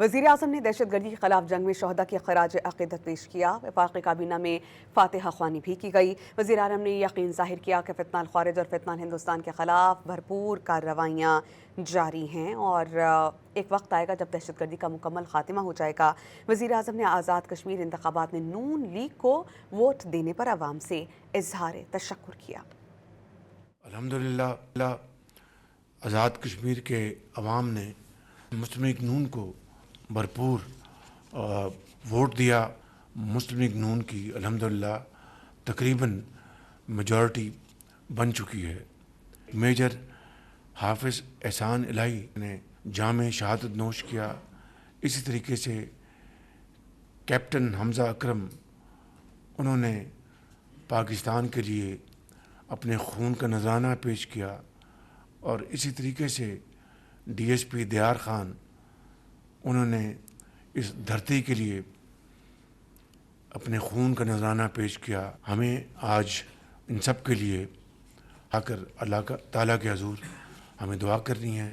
وزیر اعظم نے دہشت گردی کے خلاف جنگ میں شہداء کی خراج عقیدت پیش کیا۔ وفاقی کابینہ میں فاتحہ خوانی بھی کی گئی۔ وزیر اعظم نے یقین ظاہر کیا کہ فتنہ الخوارج اور فتنہ ہندوستان کے خلاف بھرپور کارروائیاں جاری ہیں اور ایک وقت آئے گا جب دہشت گردی کا مکمل خاتمہ ہو جائے گا۔ وزیر اعظم نے آزاد کشمیر انتخابات میں نون لیگ کو ووٹ دینے پر عوام سے اظہار تشکر کیا۔ الحمدللہ آزاد کشمیر کے عوام نے مسلم لیگ نون کو بھرپور ووٹ دیا۔ مسلم لیگ نون کی الحمدللہ تقریباً میجورٹی بن چکی ہے۔ میجر حافظ احسان الہی نے جام شہادت نوش کیا۔ اسی طریقے سے کیپٹن حمزہ اکرم، انہوں نے پاکستان کے لیے اپنے خون کا نذرانہ پیش کیا، اور اسی طریقے سے ڈی ایس پی دیار خان، انہوں نے اس دھرتی کے لیے اپنے خون کا نذرانہ پیش کیا۔ ہمیں آج ان سب کے لیے آ کر اللہ تعالیٰ کے حضور ہمیں دعا کرنی ہے۔